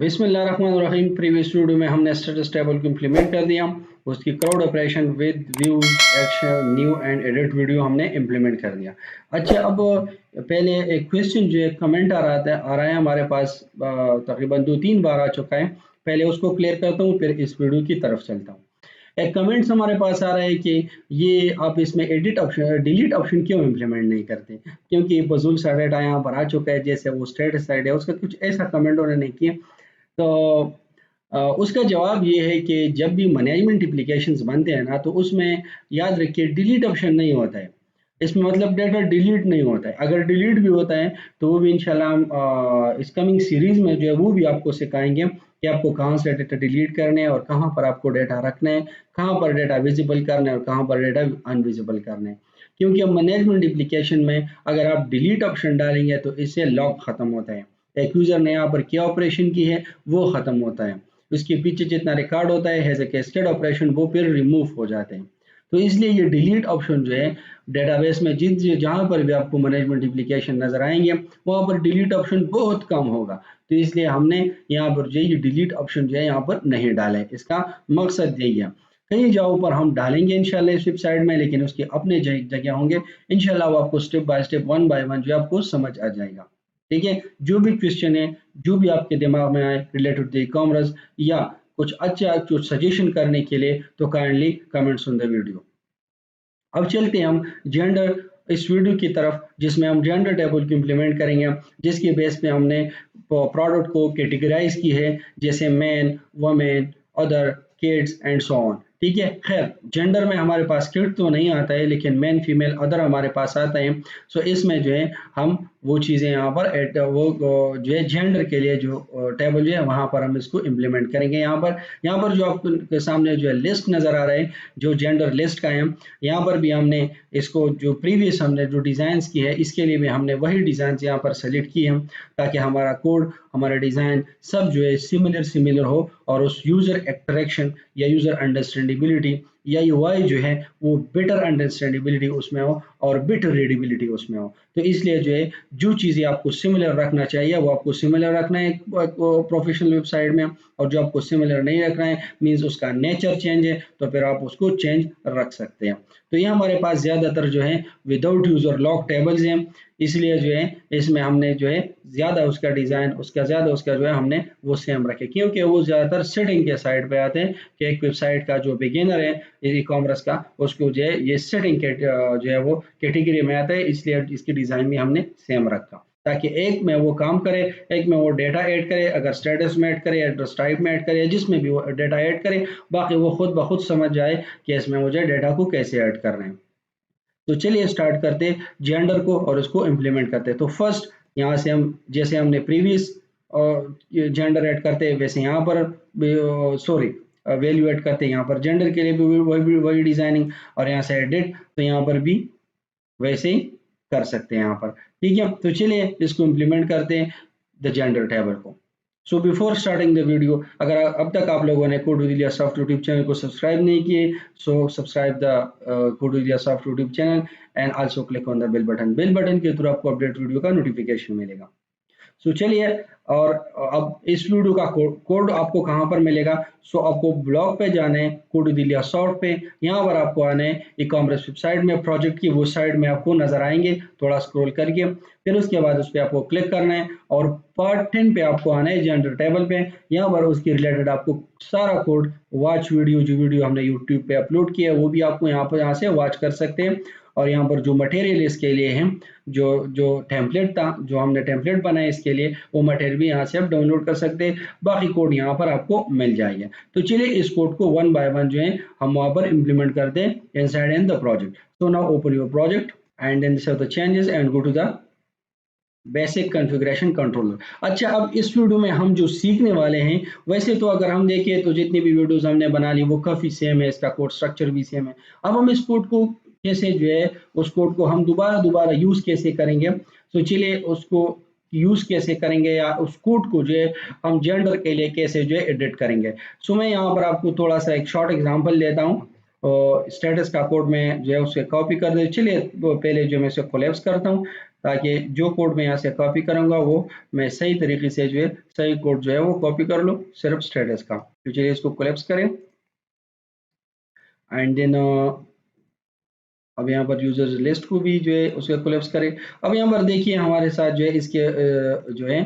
बिस्मिल्लाहिर्रहमानिर्रहीम। Previous video में हमने स्टेटस टेबल को इम्प्लीमेंट कर दिया। उसकी crowd operation with views action new and edit video हमने इम्प्लीमेंट कर दिया। अच्छा, अब पहले एक क्वेश्चन जो है कमेंट आ रहा है हमारे पास, तकरीबन 2-3 बार आ चुका है। पहले उसको क्लियर करता हूँ, फिर इस वीडियो की तरफ चलता हूँ। एक कमेंट्स हमारे पास आ रहा है कि ये आप इसमें एडिट ऑप्शन डिलीट ऑप्शन क्यों इम्प्लीमेंट नहीं करते, क्योंकि बजुल सा डाटा यहाँ पर आ चुका है। जैसे वो स्टेटस साइड है उसका कुछ ऐसा कमेंट उन्होंने किया। तो उसका जवाब ये है कि जब भी मैनेजमेंट एप्लीकेशंस बनते हैं ना, तो उसमें याद रखिए डिलीट ऑप्शन नहीं होता है। इसमें मतलब डाटा डिलीट नहीं होता है। अगर डिलीट भी होता है तो वो भी इंशाल्लाह हम इस कमिंग सीरीज में जो है वो भी आपको सिखाएंगे कि आपको कहाँ से डाटा डिलीट करने हैं और कहाँ पर आपको डाटा रखना है, कहाँ पर डाटा विजिबल करना है और कहाँ पर डाटा अनविजिबल करना है। क्योंकि अब मैनेजमेंट एप्लीकेशन में अगर आप डिलीट ऑप्शन डालेंगे तो इससे लॉक खत्म होता है। एक यूजर ने यहाँ पर क्या ऑपरेशन की है वो खत्म होता है, उसके पीछे जितना रिकॉर्ड होता है एज ए कैस्केड ऑपरेशन वो फिर रिमूव हो जाते हैं। तो इसलिए ये डिलीट ऑप्शन जो है डेटाबेस में जिस जहाँ पर भी आपको मैनेजमेंट एप्लीकेशन नजर आएंगे वहाँ पर डिलीट ऑप्शन बहुत कम होगा। तो इसलिए हमने यहाँ पर जो ये डिलीट ऑप्शन जो है यहाँ पर नहीं डाला है। इसका मकसद यही है। कई जगहों पर हम डालेंगे इंशाल्लाह इस वेबसाइट में, लेकिन उसके अपने जगह होंगे। इंशाल्लाह वो आपको step by step one by one जो आपको समझ आ जाएगा। ठीक है, जो भी क्वेश्चन है, जो भी आपके दिमाग में आए रिलेटेड टू ई कॉमर्स या कुछ अच्छा कुछ सजेशन करने के लिए, तो kindly comments on the video. अब चलते हैं हम जेंडर इस वीडियो की तरफ, जिसमें हम जेंडर टेबल को इम्प्लीमेंट करेंगे, जिसके बेस पे हमने प्रोडक्ट को कैटेगराइज की है, जैसे man, women, other, kids and so on. ठीक है, खैर जेंडर में हमारे पास किड तो नहीं आता है, लेकिन मैन, फीमेल, अदर हमारे पास आता है। सो इसमें जो है हम वो चीज़ें यहाँ पर वो जो है जेंडर के लिए जो टेबल जो है वहाँ पर हम इसको इम्प्लीमेंट करेंगे। यहाँ पर जो आपके सामने जो है लिस्ट नज़र आ रहा है, जो जेंडर लिस्ट का है, यहाँ पर भी हमने इसको जो प्रीवियस हमने जो डिज़ाइंस की है इसके लिए भी हमने वही डिज़ाइन यहाँ पर सेलेक्ट की है, ताकि हमारा कोड, हमारा डिज़ाइन सब जो है सिमिलर हो और उस यूज़र अट्रैक्शन या यूज़र अंडरस्टैंडेबिलिटी या यूआई जो है वो बेटर अंडरस्टैंडेबिलिटी उसमें हो और बेटर रीडेबिलिटी उसमें हो। तो इसलिए जो है जो चीज़ें आपको सिमिलर रखना चाहिए वो आपको सिमिलर रखना है प्रोफेशनल वेबसाइट में, और जो आपको सिमिलर नहीं रखना है मीन्स उसका नेचर चेंज है, तो फिर आप उसको चेंज रख सकते हैं। तो ये हमारे पास ज़्यादातर जो है विदाउट यूज़र लॉक टेबल्स हैं, इसलिए जो है इसमें हमने जो है ज़्यादा उसका डिज़ाइन उसका जो है हमने वो सेम रखे, क्योंकि वो ज़्यादातर सेटिंग के साइड पे आते हैं कि एक वेबसाइट का जो बिगिनर है ई कॉमर्स का उसको जो है ये सेटिंग के जो है वो कैटेगरी में आता है, इसलिए इसकी डिज़ाइन भी हमने सेम रखा, ताकि एक में वो काम करे, एक में वो डेटा ऐड करे, अगर स्टेटस में ऐड करे, एड्रेस टाइप में ऐड करे, जिसमें भी वो डेटा ऐड करे, बाकी वो खुद ब खुद समझ जाए कि इसमें मुझे डेटा को कैसे ऐड करना है। तो चलिए स्टार्ट करते जेंडर को और उसको इम्प्लीमेंट करते। तो फर्स्ट यहाँ से हम जैसे हमने प्रीवियस जेंडर ऐड करते हैं वैसे यहाँ पर सॉरी वैल्यू ऐड करते हैं, यहाँ पर जेंडर के लिए भी वही डिजाइनिंग, और यहाँ से एडिट तो यहाँ पर भी वैसे ही कर सकते हैं यहाँ पर। ठीक है, तो चलिए इसको इम्प्लीमेंट करते हैं द जेंडर टेबल को। So before starting the video, अगर अब तक आप लोगों ने code with Ilyas soft YouTube channel को सब्सक्राइब नहीं किए, so subscribe the code with Ilyas soft YouTube channel and also click on the bell button के थ्रू आपको अपडेट वीडियो का नोटिफिकेशन मिलेगा। सो चलिए, और अब इस वीडियो का कोड आपको कहाँ पर मिलेगा। सो आपको ब्लॉग पे जाना है, कोड विद इलियास सॉफ्ट पे, यहाँ पर आपको आना है ई कॉमर्स वेबसाइट में, प्रोजेक्ट की वो साइड में आपको नजर आएंगे, थोड़ा स्क्रॉल करके फिर उसके बाद उस पर आपको क्लिक करना है और पार्ट 10 पे आपको आना है जेंडर टेबल पे। यहाँ पर उसके रिलेटेड आपको सारा कोड वॉच वीडियो, जो वीडियो हमने यूट्यूब पे अपलोड किया है वो भी आपको यहाँ से वॉच कर सकते हैं। और यहाँ पर जो मटेरियल इसके लिए है, जो जो टेम्पलेट था, जो हमने टेम्पलेट बनाया इसके लिए, वो मटेरियल भी यहाँ से आप डाउनलोड कर सकते हैं। बाकी कोड यहाँ पर आपको मिल जाएगा। तो चलिए इस कोड को वन बाय वन जो है हम वहाँ पर इम्प्लीमेंट करते हैं inside in the project. So now open your project and then save the changes and go to the basic configuration controller. अच्छा, अब इस वीडियो में हम जो सीखने वाले हैं, वैसे तो अगर हम देखें तो जितनी भी वीडियोस हमने बना ली वो काफ़ी सेम है, इसका कोड स्ट्रक्चर भी सेम है। अब हम इस कोड को कैसे जो है उस कोड को हम दोबारा यूज़ कैसे करेंगे, तो चलिए उसको यूज़ कैसे करेंगे या उस कोड को जो है हम जेंडर के लिए कैसे जो है एडिट करेंगे। सो मैं यहाँ पर आपको थोड़ा सा एक शॉर्ट एग्जाम्पल देता हूँ। स्टेटस का कोड में जो है उसे कॉपी कर दे। चलिए पहले जो मैं इसे कोलैप्स करता हूँ ताकि जो कोड मैं यहाँ से कॉपी करूँगा वो मैं सही तरीके से जो है सही कोड जो है वो कॉपी कर लूँ सिर्फ स्टेटस का। तो चलिए इसको कोलैप्स करें एंड देन अब यहाँ पर यूजर्स लिस्ट को भी जो है उसका कोलैप्स करें। अब यहाँ पर देखिए हमारे साथ जो है इसके जो है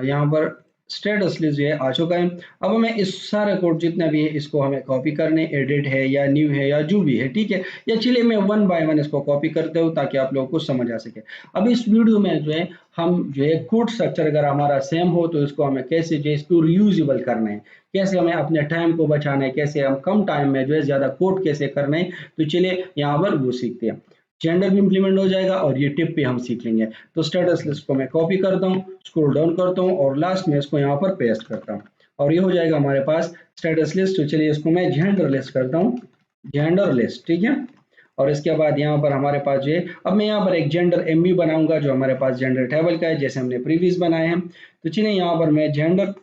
यहाँ पर स्टेटस लिस्ट जो है आ चुका है। अब हमें इस सारा कोड जितना भी है इसको हमें कॉपी करने, एडिट है या न्यू है या जो भी है, ठीक है। या चलिए मैं वन बाय वन इसको कॉपी करते हूँ ताकि आप लोगों को समझ आ सके। अब इस वीडियो में जो है हम जो है कोड स्ट्रक्चर अगर हमारा सेम हो तो इसको हमें कैसे जो है इसको रीयूजेबल करना है, कैसे हमें अपने टाइम को बचाना है, कैसे हम कम टाइम में जो है ज्यादा कोड कैसे करना है। तो चलिए यहाँ पर वो सीखते हैं। जेंडर भी इंप्लीमेंट हो जाएगा और ये टिप भी हम सीख लेंगे। तो स्टेटस लिस्ट को मैं कॉपी करता हूँ, स्क्रॉल डाउन करता हूँ और लास्ट में इसको यहाँ पर पेस्ट करता हूँ और ये हो जाएगा हमारे पास स्टेटस लिस्ट। तो चलिए इसको मैं जेंडर लिस्ट करता हूँ, जेंडर लिस्ट, ठीक है। और इसके बाद यहाँ पर हमारे पास जो है अब मैं यहाँ पर एक जेंडर एमबी बनाऊंगा जो हमारे पास जेंडर टेबल का है जैसे हमने प्रीवियस बनाए हैं। तो चलिए यहाँ पर मैं जेंडर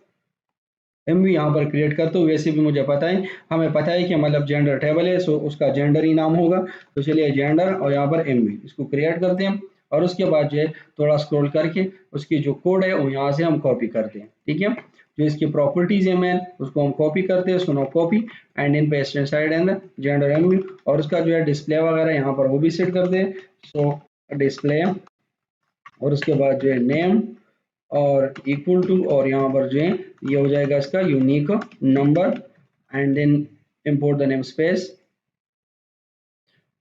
एमवी यहाँ पर क्रिएट करता हूँ। वैसे भी मुझे पता है, हमें पता है कि मतलब जेंडर टेबल है सो उसका जेंडर ही नाम होगा। तो चलिए जेंडर और यहाँ पर एमवी इसको क्रिएट करते हैं और उसके बाद जो है थोड़ा स्क्रॉल करके उसकी जो कोड है वो यहाँ से हम कॉपी करते हैं, ठीक है। जो इसकी प्रॉपर्टीज है मैन उसको हम कॉपी करते हैं, सुनो copy and in paste inside and gender MV और उसका जो है डिस्प्ले वगैरह यहाँ पर वो भी सेट करते हैं। सो डिस्प्ले और उसके बाद जो है नेम और इक्वल टू और यहाँ पर जो है ये हो जाएगा इसका unique number and then import the namespace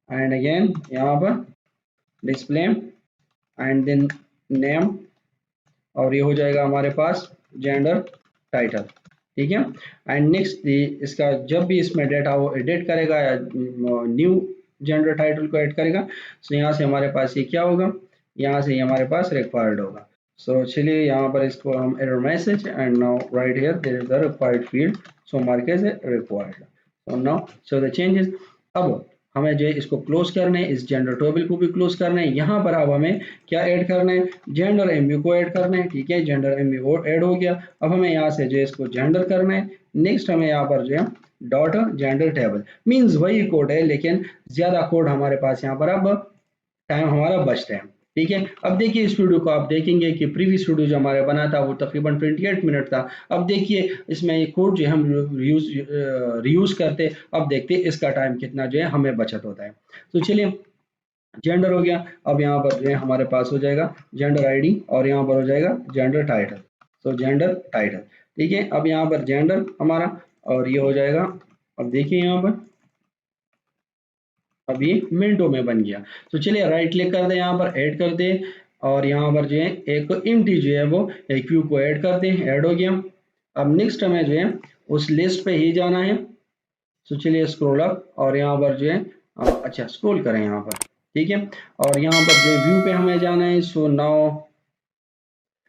and again यहाँ पर डिस्प्ले एंड देन नेम और ये हो जाएगा हमारे पास जेंडर टाइटल, ठीक है। एंड नेक्स्ट इसका जब भी इसमें डेटा वो एडिट करेगा या न्यू जेंडर टाइटल को ऐड करेगा तो यहाँ से हमारे पास ये क्या होगा, यहाँ से ये हमारे पास रिक्वायर्ड होगा। सो चलिए यहाँ पर इसको हम error message and now right here there is the required field so mark as required. So now so the changes. अब हमें जो है इसको क्लोज करना है, इस जेंडर टेबल को भी क्लोज करना है। यहाँ पर अब हमें क्या ऐड करना है, जेंडर एमबी को ऐड करना है, ठीक है। जेंडर एमबी वो ऐड हो गया। अब हमें यहाँ से जो है इसको जेंडर करना है। नेक्स्ट हमें यहाँ पर जो है डॉट जेंडर टेबल मीन्स वही कोड है लेकिन ज्यादा कोड हमारे पास यहाँ पर अब टाइम हमारा बचता है, ठीक है। अब देखिए इस वीडियो को आप देखेंगे कि प्रीवियस वीडियो जो हमारे बना था वो तकरीबन 28 मिनट था। अब देखिए इसमें ये कोड जो हम रीयूज करते, अब देखते इसका टाइम कितना जो है हमें बचत होता है। तो चलिए जेंडर हो गया। अब यहाँ पर जो है हमारे पास हो जाएगा जेंडर आईडी और यहाँ पर हो जाएगा जेंडर टाइटल। तो जेंडर टाइटल, ठीक है। अब यहाँ पर जेंडर हमारा और ये हो जाएगा। अब देखिए यहाँ पर अब ये मिनटों में बन गया। तो चलिए राइट क्लिक कर दे, यहाँ पर ऐड कर दे और यहाँ पर जो है एक इम्प्टी जो है वो क्यू को ऐड कर दे, ऐड हो गया। अब नेक्स्ट हमें जो है उस लिस्ट पे ही जाना है। तो चलिए स्क्रॉल अप और यहाँ पर जो है अच्छा स्क्रॉल करें यहाँ पर, ठीक है। और यहाँ पर जो व्यू पे हमें जाना है। So now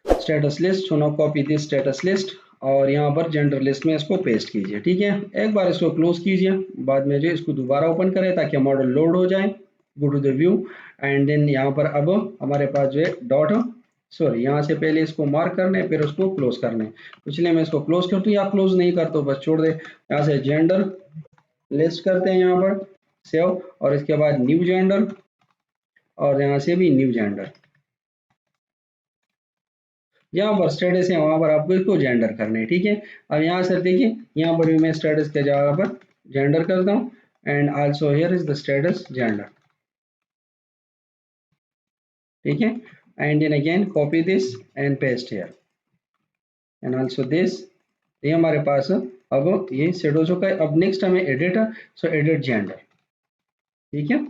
status list, so now copy this status list और यहाँ पर जेंडर लिस्ट में इसको पेस्ट कीजिए, ठीक है। एक बार इसको क्लोज कीजिए, बाद में जो इसको दोबारा ओपन करें ताकि मॉडल लोड हो जाए। Go to the view and then यहाँ पर अब हमारे पास जो है डॉट सॉरी यहाँ से पहले इसको मार्क करना है फिर उसको क्लोज करना है। तो चलिए मैं इसको क्लोज करता हूँ या क्लोज नहीं करता हूँ बस छोड़ दे। यहाँ से जेंडर लिस्ट करते हैं, यहाँ पर सेव और इसके बाद न्यू जेंडर और यहाँ से भी न्यू जेंडर। जहाँ पर स्टेटस है वहां पर आपको इसको जेंडर करना है, ठीक है। अब यहाँ से देखिए यहाँ पर भी मैं स्टेटस के जगह पर जेंडर करता हूँ and also here is the status gender, ठीक है। And then again copy this and paste here and also this. ये हमारे पास अब ये सेट हो चुका है। अब नेक्स्ट हमें एडिट, सो एडिट जेंडर, ठीक है।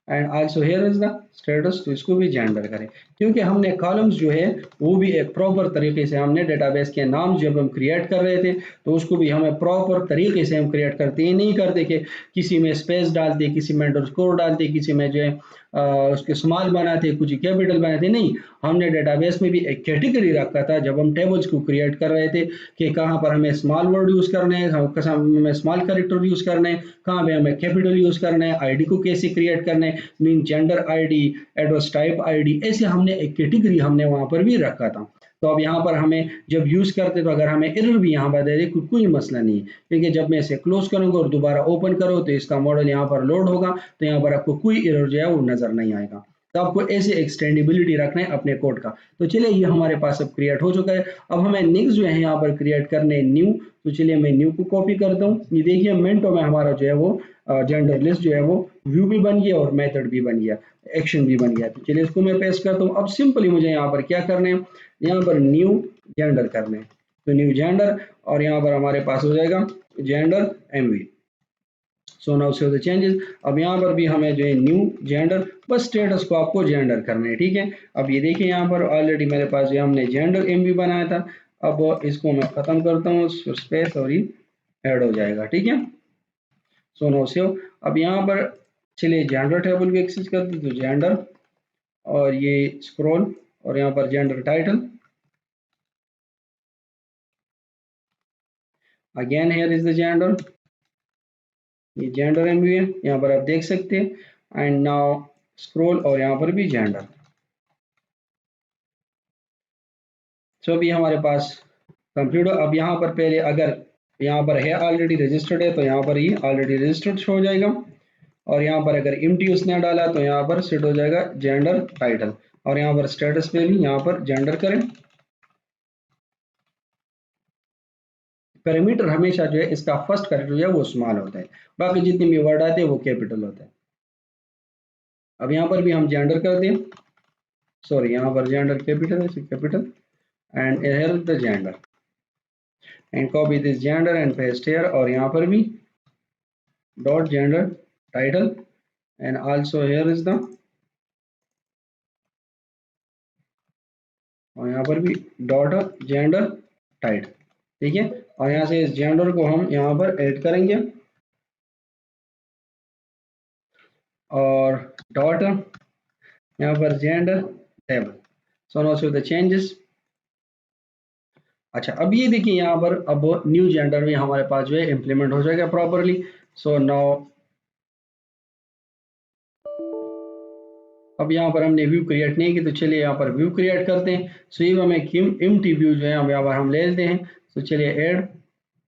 And also here is the status, तो इसको भी जेंडर करें क्योंकि हमने कॉलम्स जो है वो भी एक प्रॉपर तरीके से हमने डेटाबेस के नाम जब हम क्रिएट कर रहे थे तो उसको भी हमें प्रॉपर तरीके से हम क्रिएट करते हैं, नहीं करते कि किसी में स्पेस डालते, किसी में अंडरस्कोर डालते, किसी में जो है उसके स्मॉल बनाते, कुछ कैपिटल बनाते। नहीं, हमने डेटाबेस में भी एक कैटेगरी रखा था जब हम टेबल्स को क्रिएट कर रहे थे कि कहाँ पर हमें स्मॉल वर्ड यूज करने हैं, कहाँ हमें स्मॉल कैरेक्टर यूज करने हैं, कहाँ पे हमें कैपिटल यूज करना है, आईडी को कैसे क्रिएट करना है, mean gender ID, address type ID, ऐसे हमने एक कैटेगरी हमने वहां पर भी रखा था। तो अब यहाँ पर हमें जब यूज करते तो अगर हमें एरर भी यहाँ पर दे दे कोई मसला नहीं है क्योंकि जब मैं इसे क्लोज करूंगा और दोबारा ओपन करो तो इसका मॉडल यहाँ पर लोड होगा तो यहाँ पर आपको कोई एरर जो है वो नजर नहीं आएगा। तो आपको ऐसे एक्सटेंडेबिलिटी रखना है अपने कोड का। तो चलिए ये हमारे पास अब क्रिएट हो चुका है। अब हमें नेक्स्ट जो है यहाँ पर क्रिएट करने न्यू। तो चलिए मैं न्यू को कॉपी करता हूँ। ये देखिए मिनटों में हमारा जो है वो जेंडर लिस्ट जो है वो व्यू भी बन गया और मेथड भी बन गया, एक्शन भी बन गया। तो चलिए इसको मैं पेस्ट करता हूँ। अब सिंपली मुझे यहाँ पर क्या करना है, यहाँ पर न्यू जेंडर करना है। तो न्यू जेंडर और यहाँ पर हमारे पास हो जाएगा gender MV. So now save the changes. अब यहाँ पर भी हमें जो है न्यू जेंडर, बस स्टेटस को आपको जेंडर करना है, ठीक है। अब ये देखिए यहाँ पर ऑलरेडी मेरे पास जो हमने जेंडर एमवी बनाया था। अब इसको मैं खत्म करता हूँ स्पेस और ये ऐड हो जाएगा, ठीक है। सो नाउ सेव। अब यहाँ पर चलिए जेंडर टेबल भी एक्सेस कर दी। तो जेंडर और ये स्क्रॉल और यहाँ पर gender title, again here is the gender, ये जेंडर एमवी है, यहाँ पर आप देख सकते हैं। एंड नाउ स्क्रॉल और यहाँ पर भी जेंडर। सो अभी हमारे पास कंप्यूटर, अब यहाँ पर पहले अगर यहाँ पर है ऑलरेडी रजिस्टर्ड है तो यहाँ पर ये ऑलरेडी रजिस्टर्ड शो हो जाएगा। और यहाँ पर अगर एम्प्टी उसने डाला तो यहाँ पर सेट हो जाएगा जेंडर टाइटल। और यहाँ पर स्टेटस पे भी यहाँ पर जेंडर करें। पैरामीटर हमेशा जो है इसका फर्स्ट कैरेक्टर जो है वो स्मॉल होता है, बाकी जितने भी वर्ड आते हैं वो कैपिटल होता है। अब यहाँ पर भी हम जेंडर कर दें, सॉरी यहाँ पर जेंडर कैपिटल है, capital and here the gender and copy this gender and paste here. और यहाँ पर भी dot gender title and also here is the, और यहाँ पर भी डॉट जेंडर टाइटल, ठीक है। और यहाँ से इस जेंडर को हम यहाँ पर ऐड करेंगे और डॉट यहाँ पर gender table. So now see the changes. अच्छा अब ये देखिए यहाँ पर अब न्यू जेंडर में हमारे पास जो है इम्प्लीमेंट हो जाएगा प्रॉपरली। सो नाउ अब यहाँ पर हमने व्यू क्रिएट नहीं की, तो चलिए यहाँ पर व्यू क्रिएट करते हैं। सो ये हमें एम्प्टी व्यू जो है हम यहाँ पर हम ले लेते हैं। तो चलिए ऐड,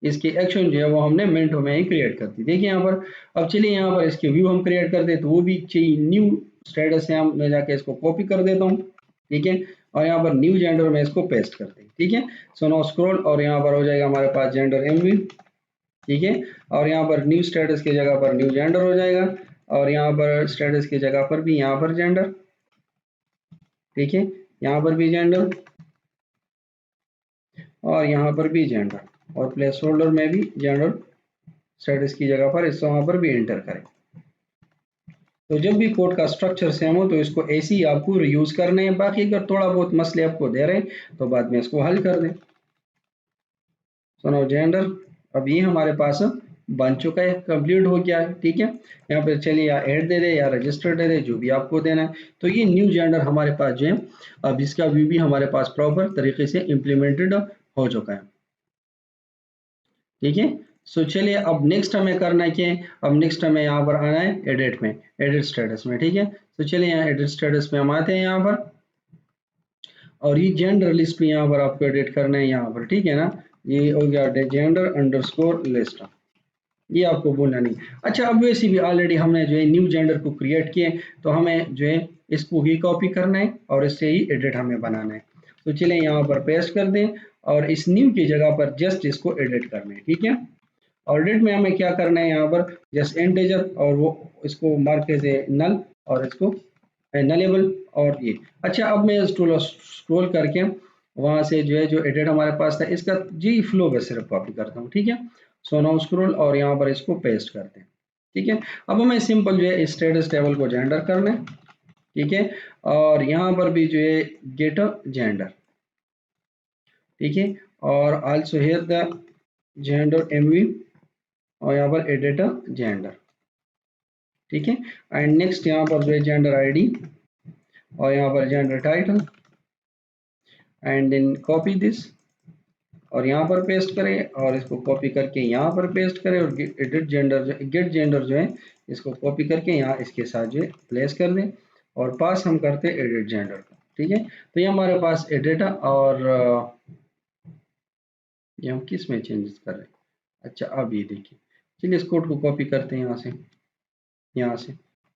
इसकी एक्शन जो है वो हमने मिनटों में ही क्रिएट कर दी। देखिए यहाँ पर, अब चलिए यहाँ पर इसके व्यू हम क्रिएट कर दे तो वो भी चाहिए न्यू स्टेटस है, हम मैं जाके इसको कॉपी कर देता हूँ, ठीक है। और यहाँ पर न्यू जेंडर में इसको पेस्ट करते हैं, ठीक है। सो नो स्क्रॉल और यहाँ पर हो जाएगा हमारे पास जेंडर एमवी, ठीक है। और यहाँ पर न्यू स्टेटस की जगह पर न्यू जेंडर हो जाएगा और यहाँ पर स्टेटस की जगह पर भी यहाँ पर जेंडर, ठीक है। यहाँ पर भी जेंडर और यहाँ पर भी जेंडर और प्लेस होल्डर में भी जेंडर स्टेटस की जगह पर इसको वहां पर भी एंटर करें। तो जब भी कोड का स्ट्रक्चर सेम हो तो इसको ऐसे ही आपको रीयूज करने हैं। बाकी अगर थोड़ा बहुत मसले आपको दे रहे हैं तो बाद में इसको हल कर दें। सुनो जेंडर, अब ये हमारे पास बन चुका है, कंप्लीट हो गया है, ठीक है। यहाँ पे चलिए या ऐड दे दे या रजिस्टर दे दे, जो भी आपको देना है। तो ये न्यू जेंडर हमारे पास जो है अब इसका व्यू भी हमारे पास प्रॉपर तरीके से इम्प्लीमेंटेड हो चुका है, ठीक है। सो चलिए अब नेक्स्ट हमें करना है कि अब नेक्स्ट हमें यहाँ पर आना है एडिट में, एडिट स्टेटस में, ठीक है। तो चलिए यहाँ एडिट स्टेटस में हम आते हैं यहाँ पर और ये जेंडर लिस्ट भी यहाँ पर आपको एडिट करना है यहाँ पर, ठीक है ना। ये हो गया जेंडर अंडरस्कोर लिस्ट, ये आपको बोलना नहीं। अच्छा अब वैसे भी ऑलरेडी हमने जो है न्यू जेंडर को क्रिएट किए, तो हमें जो है इसको ही कॉपी करना है और इससे ही एडिट हमें बनाना है। तो चलिए यहाँ पर पेस्ट कर दें और इस न्यू की जगह पर जस्ट इसको एडिट करना है, ठीक है। और एडिट में हमें क्या करना है, यहाँ पर जस्ट इंटीजर और वो इसको मार्क एज ए नल और इसको नलेबल और ये। अच्छा अब मैं टूल स्क्रॉल करके वहां से जो है जो एडिट हमारे पास था इसका जी फ्लो बस सिर्फ कॉपी करता हूँ, ठीक है। सो नाउ स्क्रॉल और यहाँ पर इसको पेस्ट करते हैं, ठीक है। अब हमें सिंपल जो है स्टेटस टेबल को जेंडर करना है, ठीक है। और यहाँ पर भी जो है गेट जेंडर, ठीक है। और also here the gender MV और यहाँ पर एडिट जेंडर, ठीक है। एंड नेक्स्ट यहाँ पर जो है जेंडर आईडी और यहाँ पर gender title and then copy this और यहाँ पर पेस्ट करें और इसको कॉपी करके यहाँ पर पेस्ट करें और एडिट जेंडर गेट जेंडर जो है इसको कॉपी करके यहाँ इसके साथ जो है प्लेस कर दें और पास हम करते हैं एडिट जेंडर को, ठीक है। तो ये हमारे पास एडिट और ये हम किस में चेंजेस कर रहे हैं। अच्छा अब ये देखिए, चलिए इस कोड को कॉपी करते हैं यहाँ से, यहाँ से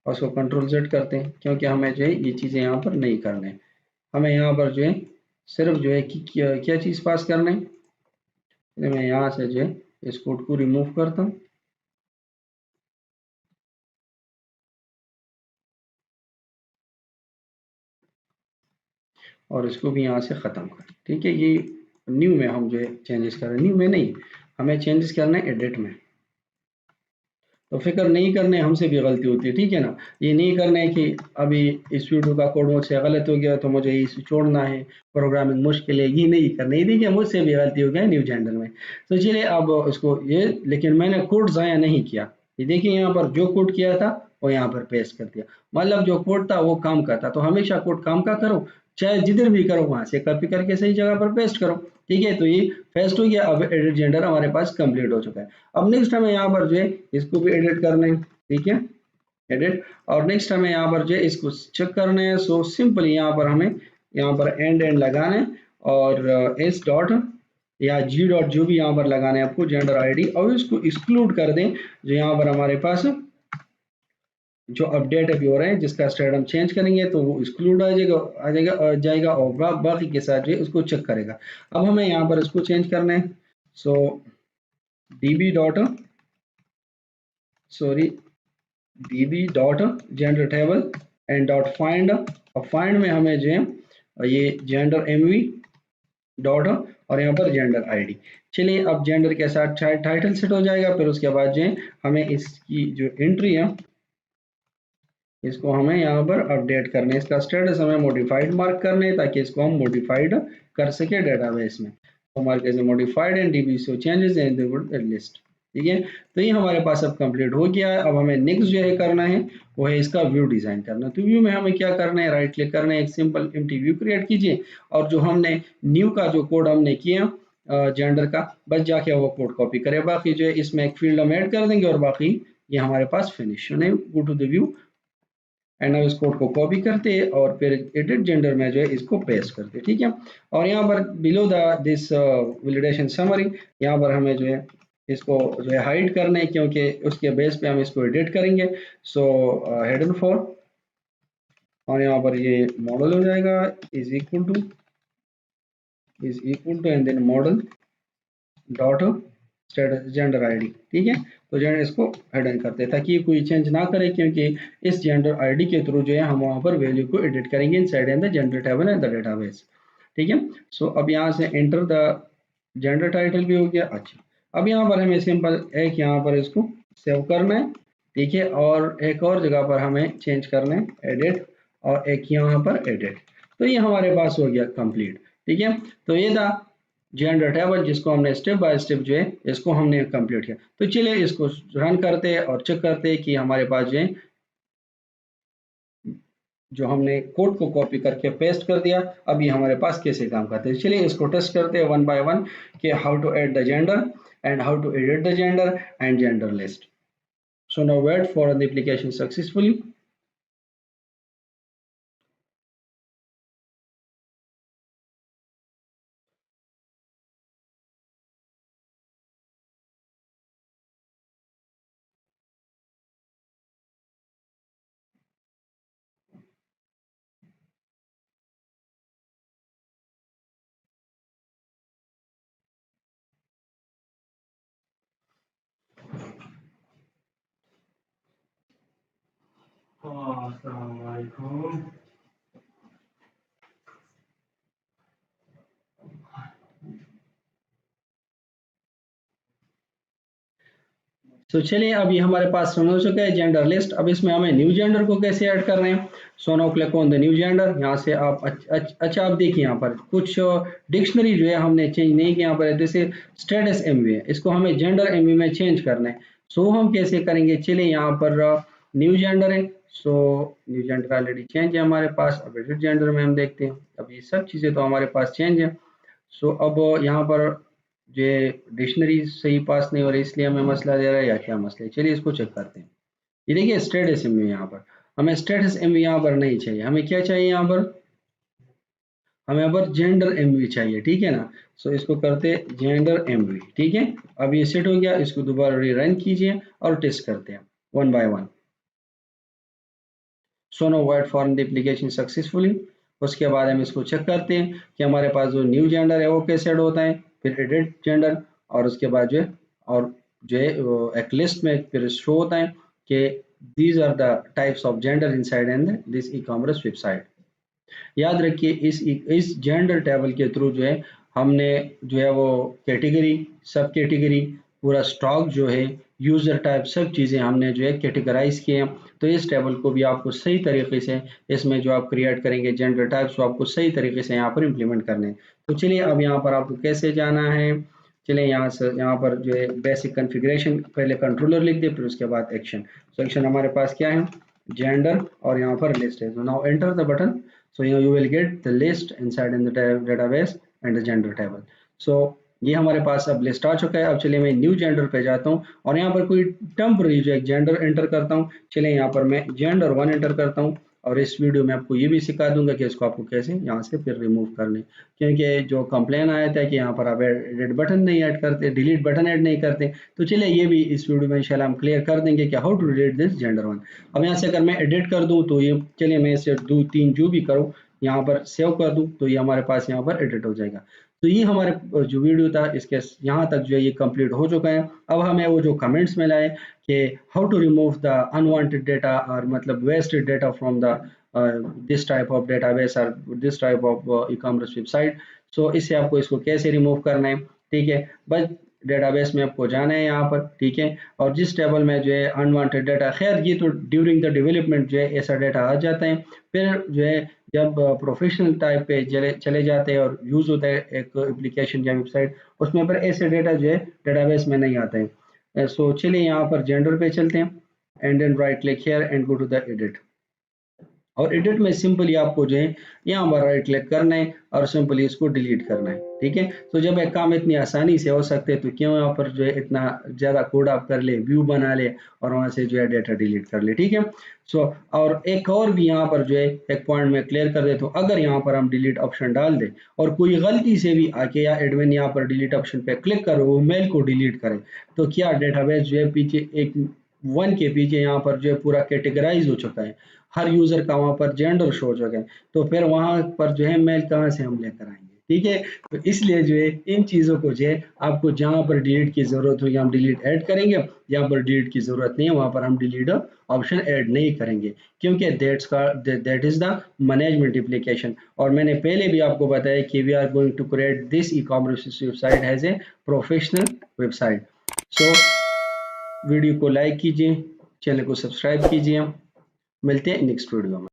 और उसको कंट्रोल Z करते हैं, क्योंकि हमें जो है ये चीज़ें यहाँ पर नहीं करने हैं। हमें यहाँ पर जो है सिर्फ जो है कि क्या चीज़ पास करना है। मैं यहाँ से जो है इस कोड को रिमूव करता हूँ और इसको भी यहाँ से ख़त्म कर। ठीक है, ये न्यू में हम जो है चेंजेस कर रहे हैं, न्यू में नहीं, हमें चेंजेस करना है एडिट में। तो फिक्र नहीं करने, हमसे भी गलती होती है, ठीक है ना। ये नहीं करना है कि अभी इस वीडियो का कोड मुझसे गलत हो गया तो मुझे इसे छोड़ना है, प्रोग्रामिंग मुश्किल है, ये नहीं करना है। देखिए मुझसे भी गलती हो गया न्यू जेंडर में। तो चलिए अब इसको ये, लेकिन मैंने कोड ज़ाया नहीं किया। ये देखिए यहाँ पर जो कोड किया था वो यहाँ पर पेस्ट कर दिया, मतलब जो कोड था वो काम का था। तो हमेशा कोड काम का करो, चाहे जिधर भी करो वहां से कॉपी करके सही जगह पर पेस्ट करो। ठीक है, तो ये पेस्ट हो गया। अब एडिट जेंडर हमारे पास कंप्लीट हो चुका है। अब नेक्स्ट हमें यहाँ पर जो है इसको भी एडिट करना है। ठीक है, एडिट, और नेक्स्ट हमें यहाँ पर जो है इसको चेक करना है। सो सिंपली यहाँ पर हमें यहाँ पर एंड लगाना है और एस डॉट या जी डॉट जो भी यहाँ पर लगाना है आपको जेंडर आईडी, और इसको एक्सक्लूड कर दें जो यहाँ पर हमारे पास जो अपडेट अभी हो रहे हैं, जिसका स्टेट हम चेंज करेंगे तो वो एक्सक्लूड आ जाएगा और बाकी के साथ जो है उसको चेक करेगा। अब हमें यहाँ पर इसको चेंज करना है। सो db dot sorry db dot gender table and dot find. अब फाइंड में हमें जो है ये जेंडर mv डॉट और यहाँ पर जेंडर आईडी। चलिए अब जेंडर के साथ टाइटल सेट हो जाएगा। फिर उसके बाद जो है हमें इसकी जो एंट्री है इसको हमें यहाँ पर अपडेट करना है, इसका स्टेटस हमें मॉडिफाइड मार्क करना है ताकि इसको हम मॉडिफाइड कर सके डेटाबेस में। तो mark as modified and DB show changes in the list. ठीक है, तो ये हमारे पास अब कंप्लीट हो गया है। अब हमें नेक्स्ट जो है करना है वो है इसका व्यू डिजाइन करना। तो व्यू में हमें क्या करना है, राइट क्लिक करना है, एक सिंपल एम्प्टी व्यू क्रिएट कीजिए और जो हमने न्यू का जो कोड हमने किया जेंडर का, बस जाके वो कोड कॉपी करें। बाकी जो है इसमें एक फील्ड हम ऐड कर देंगे और बाकी ये हमारे पास finish. Go to the view and अब इस कोड को कॉपी करते हैं और फिर एडिट जेंडर में जो है इसको पेस्ट करते हैं। ठीक है, और यहाँ पर below the this validation summary यहाँ पर हमें जो है इसको जो है हाइड करना है, क्योंकि उसके बेस पे हम इसको एडिट करेंगे। सो हेडन फॉर और यहाँ पर ये मॉडल हो जाएगा is equal to and then model dot gender ID. ठीक है, तो जेंडर इसको हिडन करते हैं ताकि कोई चेंज ना करे, क्योंकि इस जेंडर आईडी के थ्रू जो है हम वहां पर वैल्यू को एडिट करेंगे inside in the gender table and the database. ठीक है, सो अब यहाँ से एंटर द जेंडर टाइटल भी हो गया। अच्छा, अब यहाँ पर हमें सिंपल एक यहाँ पर इसको सेव करना है। ठीक है, और एक और जगह पर हमें चेंज करना है एडिट और एक यहाँ पर एडिट। तो ये हमारे पास हो गया कंप्लीट। ठीक है, तो ये था जेंडर टेबल जिसको हमने स्टेप बाय स्टेप जो है इसको हमने कंप्लीट किया। तो चलिए इसको रन करते हैं और चेक करते हैं कि हमारे पास जो है जो हमने कोड को कॉपी करके पेस्ट कर दिया अब ये हमारे पास कैसे काम करते हैं। चलिए इसको टेस्ट करते हैं वन बाय वन कि how to add the gender and how to edit the gender and gender list. So now wait for the application successfully. अस्सलाम वालेकुम। तो चलिए अब ये हमारे पास रन हो चुका है जेंडर लिस्ट। अब इसमें हमें न्यू जेंडर को कैसे ऐड कर रहे हैं। So now click on the new gender. यहाँ से आप अच्छा आप देखिए यहाँ पर कुछ डिक्शनरी जो है हमने चेंज नहीं किया। यहाँ पर जैसे स्टेटस एमवी है, इसको हमें जेंडर एमवी में चेंज करना है। सो हम कैसे करेंगे, चलिए यहाँ पर न्यू जेंडर है। So new gender already change है हमारे पास। अब एडिट जेंडर में हम देखते हैं, अब ये सब चीज़ें तो हमारे पास चेंज है। सो अब यहाँ पर जो डिक्शनरी सही पास नहीं हो रही, इसलिए हमें मसला दे रहा है या क्या मसला है, चलिए इसको चेक करते हैं। ये देखिए स्टेटस एमवी यहाँ पर, हमें स्टेटस एमवी यहाँ पर नहीं चाहिए, हमें क्या चाहिए यहाँ पर, हमें यहाँ पर जेंडर एमवी चाहिए। ठीक है ना, सो इसको करते जेंडर एमवी। ठीक है, अब ये सेट हो गया, इसको दोबारा रन कीजिए और टेस्ट करते हैं one by one. So no wait for the application successfully. उसके बाद हम इसको चेक करते हैं कि हमारे पास जो न्यू जेंडर है वो कैसे ऐड होता है, फिर एडिट जेंडर, और उसके बाद जो है और जो है एक लिस्ट में फिर शो होता है कि these are the types of gender inside and this e commerce website. याद रखिए इस जेंडर टेबल के थ्रू जो है हमने जो है वो कैटेगरी, सब कैटेगरी, पूरा स्टॉक जो है, यूजर टाइप, सब चीज़ें हमने जो है कैटेगराइज किए हैं। तो इस टेबल को भी आपको सही तरीके से इसमें जो आप क्रिएट करेंगे जेंडर टाइप्स, वो आपको सही तरीके से यहाँ पर इम्प्लीमेंट करने हैं। तो चलिए अब यहाँ पर आपको कैसे जाना है, चलिए यहाँ से यहाँ पर जो है बेसिक कॉन्फ़िगरेशन, पहले कंट्रोलर लिख दे, फिर उसके बाद एक्शन। सो एक्शन हमारे पास क्या है, जेंडर, और यहाँ पर लिस्ट है। तो now enter the button. So you will get the list inside in the database and the gender table. So ये हमारे पास अब लिस्ट आ चुका है। अब चलिए मैं न्यू जेंडर पे जाता हूँ और यहाँ पर कोई टेम्पररी जो एक जेंडर एंटर करता हूँ। चलिए यहाँ पर मैं जेंडर 1 एंटर करता हूँ और इस वीडियो में आपको ये भी सिखा दूंगा कि इसको आपको कैसे यहाँ से फिर रिमूव करने, क्योंकि जो कंप्लेन आया था कि यहाँ पर आप एडिट बटन नहीं ऐड करते, डिलीट बटन ऐड नहीं करते। तो चलिए ये भी इस वीडियो में इंशाल्लाह हम क्लियर कर देंगे कि how to delete this gender 1। अब यहाँ से अगर मैं एडिट कर दूँ तो ये, चलिए मैं इसे 2-3 जो भी करूँ यहाँ पर सेव कर दूं तो ये हमारे पास यहाँ पर एडिट हो जाएगा। तो ये हमारे जो वीडियो था इसके यहाँ तक जो है ये कंप्लीट हो चुका है। अब हमें वो जो कमेंट्स में लाए कि how to remove the unwanted data और मतलब wasted data from the this type of database और this type of e commerce website. So इससे आपको इसको कैसे रिमूव करना है, ठीक है। बस डेटाबेस में आपको जाना है यहाँ पर, ठीक है। और जिस टेबल में जो है अनवांटेड डाटा, खैर ये तो ड्यूरिंग द डेवलपमेंट जो है ऐसा डाटा आ जाता है, फिर जो है जब प्रोफेशनल टाइप पे चले जाते हैं और यूज़ होता है एक एप्लीकेशन या वेबसाइट, उसमें पर ऐसे डेटा जो है डेटाबेस में नहीं आता है। सो चलिए यहाँ पर जेंडर पे चलते हैं and then right click here and go to the edit. और एडिट में सिंपली आपको जो है यहाँ पर राइट क्लिक करना है और सिंपली इसको डिलीट करना है, ठीक है। तो जब एक काम इतनी आसानी से हो सकते हैं तो क्यों यहाँ पर जो है इतना ज़्यादा कोड आप कर ले, व्यू बना ले और वहाँ से जो है डेटा डिलीट कर ले, ठीक है। सो और एक और भी यहाँ पर जो है एक पॉइंट में क्लियर कर देता हूँ, अगर यहाँ पर हम डिलीट ऑप्शन डाल दें और कोई गलती से भी आके या एडमिन यहाँ पर डिलीट ऑप्शन पे क्लिक करो, वो मेल को डिलीट करे, तो क्या डेटाबेस जो है पीछे एक 1 के पीछे यहाँ पर जो है पूरा कैटेगराइज हो चुका है, हर यूजर का वहां पर जेंडर शो हो चुका है, तो फिर वहां पर जो है मेल कहाँ से हम लेकर आएंगे, ठीक है। तो इसलिए जो है इन चीज़ों को जो है आपको जहाँ पर डिलीट की ज़रूरत होगी हम डिलीट ऐड करेंगे, जहाँ पर डिलीट की ज़रूरत नहीं है वहाँ पर हम डिलीट ऑप्शन ऐड नहीं करेंगे, क्योंकि that is the management application. और मैंने पहले भी आपको बताया कि we are going to create this e commerce website as a professional website. So video को लाइक कीजिए, चैनल को सब्सक्राइब कीजिए, मिलते हैं नेक्स्ट वीडियो में।